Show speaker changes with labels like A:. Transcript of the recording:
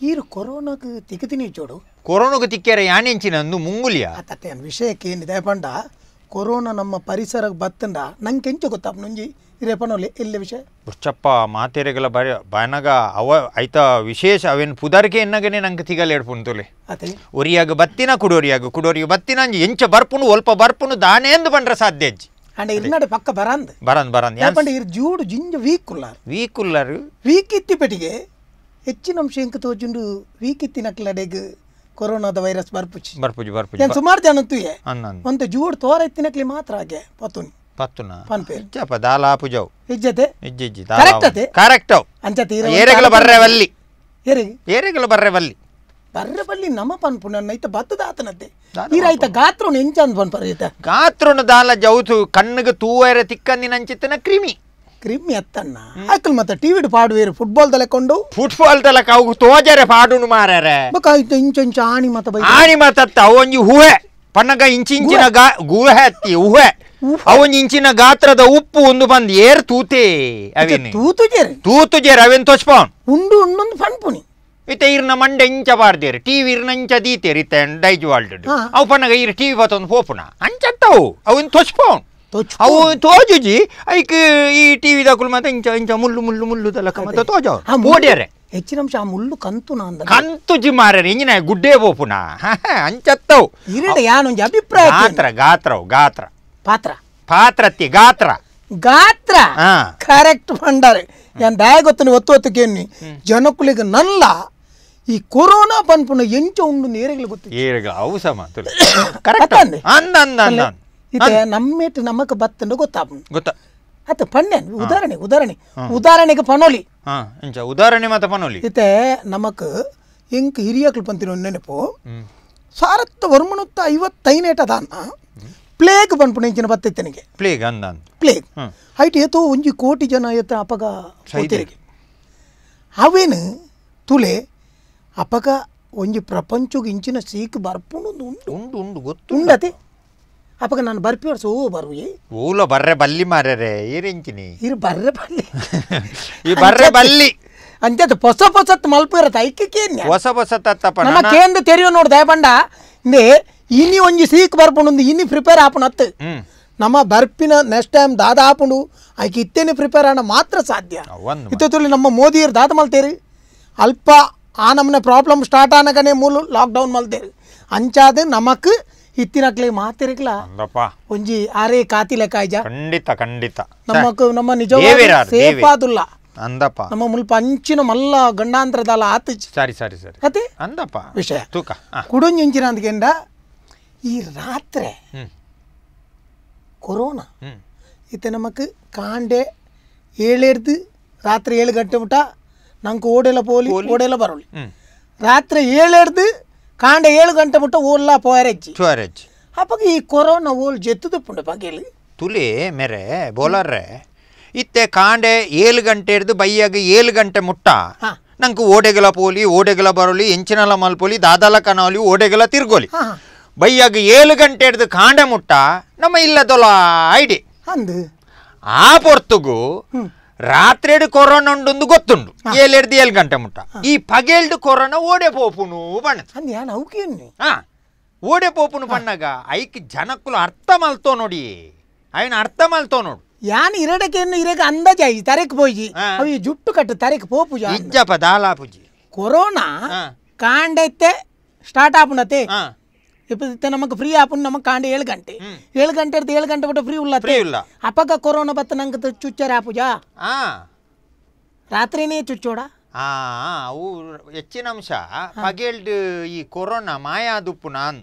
A: ಈರು ಕೊರೋನಾಗೆ ತಿಕ್ಕಿತೀನಿ ಚೋಡು
B: ಕೊರೋನಾಗೆ ತಿಕ್ಕ್ಯಾರ ಯಾನೆಂಚಿನಂದು ಮುಂಗುಲಿಯ
A: ಅತ್ತೆ ವಿಷಯಕ್ಕೆ ಏನಿದೆ ಪಂಡ ಕೊರೋನಾ ನಮ್ಮ ಪರಿಸರಕ್ಕೆ ಬತ್ತಂಡ ನಂಗೆ ಕೆಂಚು ಗೊತ್ತಾಪ ನುಂಜಿ ಇರೇಪನೋಲಿ ಎಲ್ಲ ವಿಷಯ
B: ಬುಚ್ಚಪ್ಪ ಮಾತೆರೆಗಲ ಬಾಯನಾಗ ಅವ ಐತ ವಿಶೇಷ ಅವೇನು ಪುದರ್ಗೆ ಎನ್ನಗನೆ ನಂಗೆ ತಿಗಲ್ ಎಡ್ಪುಂತುಲೆ
A: ಅತ್ತೆ
B: ಒರಿಯಾಗ ಬತ್ತಿನ ಕುಡೋರಿಗೆ ಬತ್ತಿನ ಅಂಜಿ ಎಂಚ ಬರ್ಪುನು ಒಲ್ಪ ಬರ್ಪುನು ದಾನೆ ಎಂದು ಬಂಡ್ರ ಸಾಧ್ಯ ಅಜ್ಜಿ
A: ಅಂಡ ಇರ್ನಾಡೆ ಪಕ್ಕ ಬರಂದ್
B: ಬರಂದ್
A: ಇರ್ ಜೂಡು ಜಿಂಜ
B: ವೀಕುಲ್ಲರು
A: ವೀಕ್ ಇತ್ತಿ ಪೆಟ್ಟಿಗೆ ಹೆಚ್ಚಿನ ಅಂಶ ಎಂಕ ತೋಜುಂಡು ವೀಕ್ ಇತ್ತಿನಕ್ಲಡೆಗ್ ಕೊರೋನಾದ ವೈರಸ್ ಬರ್ಪುಜಿ ಸುಮಾರು ಜನ ತುಯೆ ಒಂದು ಜೂಡ್ ತೋರ ಎತ್ತಿನಕ್ಲಿ ಮಾತ್ರ ಹಾಗೆ ಪತ್ತುನ ಪನ್ಪೇರ್
B: ಜಪ ದಾಲಾಪುಜವ್
A: ಇಜ್ಜತೆ
B: ಇಜ್ಜಿ
A: ಕರೆಕ್ಟ್
B: ಅಂಚತಿ ಏರೆಗಲ ಬರ್ರೆವಲ್ಲಿ ಏರೆಗಲ ಬರ್ರೆವಲ್ಲಿ
A: ಬರ್ರೆವಲ್ಲಿ ನಮ್ಮ ಪನ್ಪುನ ನೈತ ಬತ್ತದ ಆತನತ್ತೆ ಈರೈತ ಗಾತ್ರನು ಎಂಚಂದ್ ಪನ್ಪರೈತ
B: ಗಾತ್ರನು ದಾಲ ಜೌತು ಕಣ್ಣಿಗೆ ತೂವರೆ ತಿಕ್ಕಂದಿನಂಚಿತ್ತನ ಕ್ರಿಮಿ
A: ಅತ್ತಣ್ಣ ಆಕಲ್ ಮತ್ತೆ ಟಿವಿ ಪಾಡುವೇರು ಫುಟ್ಬಾಲ್ ತಲೆಕೊಂಡು
B: ಅವು ತೋಜರೆ ಪಾಡುನು ಮಾರರೆ
A: ಇಂಚ ಆಣಿ
B: ಮತ್ತ ಅವೊಂಜಿ ಹೂವೆ ಪನ್ನಗ ಇಂಚಿನ ಗೂಹೆ ಹತ್ತಿ ಹೂವೆ ಅವೊಂಜಿ ಇಂಚಿನ ಗಾತ್ರದ ಉಪ್ಪು ಒಂದು ಬಂದು ಏರ್ ತೂತೆ ಅವೇನು ತೂತುಜೇರ್ ಅವೇನು ತೋಚ್ಪವನ್
A: ಉಂಡು ಉಂಡೊಂದು ಪಣ್ಪುನಿ
B: ಇತ್ತೆ ಇರ್ನ ಮಂಡೆ ಇಂಚ ಬಾರ್ದೇರು ಟಿವಿ ಇರ್ನಂಚ ದೀತೇರು ಇತ್ತೆ ಡೈಜ್ ವಾಲ್ಡ್ ಅವು ಪನ್ನಗ ಇರ್ ಟಿವಿ ಬತ್ತೊಂದು ಪೋಪುನ ಅಂಚತ್ತವು ಅವನ್ ತೋಚ್ಪವನ್ ಅವು ತೋಜುಜಿ ಐಕ್ ಈ ಟಿವಿ ದಾಕುಲು ಮತ್ತೆ ಇಂಚ ಮುಳ್ಳು ತಲಕ ಮತ್ತೆ ತೋಜ ಓಡ್ಯಾರೆ
A: ಹೆಚ್ಚಿನ ಅಂಶ ಆ ಮುಳ್ಳು
B: ಕಂತು ಜಿ ಮಾರ್ಯಾರ ಇಂಜಿನ ಗುಡ್ಡೆ ಬೋಪುನ ಅಂಚತ್ತವು
A: ಯಾನೊಂಜಿ ಅಭಿಪ್ರಾಯ
B: ಗಾತ್ರ ಪಾತ್ರತ್ತಿ ಗಾತ್ರ
A: ಕರೆಕ್ಟ್ ಪಂಡಾರೆ ಯಾನ್ ದಾಯ ಗೊತ್ತು ಒತ್ತು ಕೇಳಿ ಜನಕ್ಕುಲಿಗೆ ನಲ್ಲ ಈ ಕೊರೋನಾ ಪನ್ಪುನ ಎಂಚ ಉಂಡು ನೇರೆಗಳು ಗೊತ್ತು
B: ಅವು ಸಮ
A: ಇದೆ ನಮ್ಮೇಟ್ ನಮಕ್ ಬತ್ತಂಡು ಗೊತ್ತ ಅತ್ತ ಪಣ್ಣೆನ್ ಉದಾಹರಣೆಗೆ ಪನೋಲಿ
B: ಉದಾಹರಣೆ ಮತ್ತೆ ಪನೋಲಿ
A: ಇತ್ತೆ ನಮಕ್ ಎಂಕ್ ಹಿರಿಯಕ್ಲು ಪಂತಿನ ನೆನಪು ಸಾರತ್ತ ವರ್ಮಣುತ್ತ 55 ಅದಾನ ಪ್ಲೇಗ್ ಪನ್ಪುಣ ಇಂಚಿನ ಬತ್ತೈತನಿಗೆ ಪ್ಲೇಗ್ ಐಟ್ ಏತೋ 1 ಕೋಟಿ ಜನ ಏತ ಅಪಗ ಹೋತಿರಿಗೆ ಅವೇನು ತುಲೆ ಅಪಗ ಒಂಜಿ ಪ್ರಪಂಚಗೆ ಇಂಚಿನ ಸೀಕ್ ಬರ್ಪುಣು
B: ಉಂಡು ಗೊತ್ತು
A: ಉಂಡತೆ ಅಪಗ ನಾನು ಬರ್ಪಿ ವರ್ಷ ಬರುವೆ
B: ಊಲ ಬರ್ರೆ ಬಲ್ಲಿ ಮಾರ್ಯಾರೆ ಏರೆಂಚಿನಿ
A: ಇರು ಬರ್ರೆ ಬಲ್ಲಿ
B: ಈ ಬರ್ರೆ ಬಲ್ಲಿ
A: ಅಂಚದ ಹೊಸತ್ ಮಲ್ಪ ಇರತ್ತ ಐಕ್ಯಕ್ಕೆ
B: ಹೊಸ ತತ್ತಪ್ಪ
A: ನಮ್ಮ ಕೇಂದ್ರ ತೆರೆಯೋ ನೋಡ್ ದಯಪಂಡ ಇಂದೆ ಇನಿ ಒಂಜಿ ಸೀಕ್ ಬರ್ಪುಂಡು ಇನಿ ಪ್ರಿಪೇರ್ ಆಪುಣ ಅತ್ತು ನಮ್ಮ ಬರ್ಪಿನ ನೆಕ್ಸ್ಟ್ ಟೈಮ್ ದಾದ ಆಪುಂಡು ಐಕೆ ಇತ್ತೇನೆ ಪ್ರಿಪೇರ್ ಆಣ ಮಾತ್ರ ಸಾಧ್ಯ ಇತ್ತೊತ್ತಲ್ಲಿ ನಮ್ಮ ಮೋದಿಯರು ದಾದ ಮಲ್ತೇರಿ ಅಲ್ಪ ಆ ನಮ್ಮನೆ ಪ್ರಾಬ್ಲಮ್ ಸ್ಟಾರ್ಟ್ ಆನಗನೆ ಮೂಲ ಲಾಕ್ಡೌನ್ ಮಲ್ತೇರಿ ಅಂಚಾದ ನಮಕ್ ಇತ್ತಿನಕ್ಲೆ ಮಾತಿರಕ್ಲ ಒಂಜಿ ಆರೇ ಕಾತಿ ಲೆಕ್ಕ ಆಯ್ಜ
B: ಖಂಡಿತ
A: ನಮ್ಮ ನಿಜ ಸೇಫ್ ಆದುಲ್ಲ ಅಂದಪ್ಪ ನಮ್ಮ ಮುಲ್ಪ ಅಂಚಿನ ಮಲ್ಲ ಗಂಡಾಂತರದಲ್ಲ ಆತ
B: ಸರಿ
A: ಅದೇ
B: ಅಂದಪ್ಪ
A: ವಿಷಯ ಕುಡೊಂಜಿ ಇಂಚಿನ ಅಂದ್ಕೆಂಡ ಈ ರಾತ್ರಿ ಕೊರೋನಾ ಇತ್ತೆ ನಮಕ್ ಕಾಂಡೆ 7 ರಾತ್ರಿ 7 ಗಂಟೆ ಮುಟ ನಂಗೆ ಓಡೆಲ್ಲ ಬರೋಲಿ ರಾತ್ರಿ 7 ಕಾಂಡೆ 7 ಗಂಟೆ ಮುಟ್ಟ ಓಲ್ಲ ಪೋಯರೆಜ್ಜಿ ಅಪ್ಪಗ ಈ ಕೊರೋನಾ ಓಲ್ ಜೆತ್ತದ ಪುಂಡ ಬಗೆಲಿ
B: ತುಲಿ ಮೇರೆ ಬೋಲರ್ರೆ ಇತ್ತೆ ಕಾಂಡೆ 7 ಗಂಟೆ ಹಿಡ್ದು ಬೈಯಾಗ 7 ಗಂಟೆ ಮುಟ್ಟ ನಂಗೆ ಓಡೆಗಲ ಬರೋಲಿ ಎಂಚಿನಲ ಮಲ್ಪೋಲಿ ದಾದಾಲ ಕನಾವಲಿ ಓಡೆಗಲ ತಿರ್ಗೋಲಿ ಬೈಯಾಗ 7 ಗಂಟೆ ಹಿಡ್ದು ಕಾಂಡೆ ಮುಟ್ಟ ನಮ್ಮ ಇಲ್ಲದೊಲ ಐಡಿ ಆ ಪೊರ್ತುಗು ರಾತ್ರಿ ಕೊರೋನಾ ಉಂಡು ಗೊತ್ತುಂಡು 7 ಗಂಟೆ ಮುಟ್ಟ ಈ ಪಗೇಲ್ಡು ಕೊರೋನಾ ಓಡೆ ಪೋಪುನು ಬಣ್ಣ ಓಡೆ ಪೋಪುನು ಬಣ್ಣಗ ಐಕ್ ಜನಕ್ಕುಲು ಅರ್ಥ ಮಲ್ತೋ ನೋಡಿ ಅಯ್ಯನ ಅರ್ಥ ಮಲ್ತೋ ನೋಡು
A: ಯಾನ್ ಇರಡಕ್ಕೆ ಅಂದಾಜಾಯಿ ತರೆಕ್ ಪೋಯಿ ಅವಿ ಜುಟ್ಟು ಕಟ್ಟು ತರೆಕ್ ಪೋಪುಜ
B: ಇಜ್ಜಪ್ಪ ದಾಲಾಪುಜಿ
A: ಕೊರೋನಾ ಕಾಂಡೈತೆ ಸ್ಟಾರ್ಟ್ ಆಪುನತೆ ಇಪ್ಪತ್ತೆ ನಮಕ್ ಫ್ರೀ ಆಪುನ್ ನಮಕ್ ಕಾಂಡೆ 7 ಗಂಟೆ 7 ಗಂಟೆ 7 ಗಂಟೆ ಬಿಟ್ಟು ಫ್ರೀ ಇಲ್ಲ ಅಪಗ ಕೊರೋನಾ ಬತ್ತ ನಂಗೆ ಚುಚ್ಚರೆ ಆಪುಜ ರಾತ್ರಿನೇ ಚುಚ್ಚೋಡ
B: ಅವು ಹೆಚ್ಚಿನ ಅಂಶ ಪಗೇಲ್ಡ್ ಈ ಕೊರೋನಾ ಮಾಯಾ ದುಪ್ಪು ನಾನು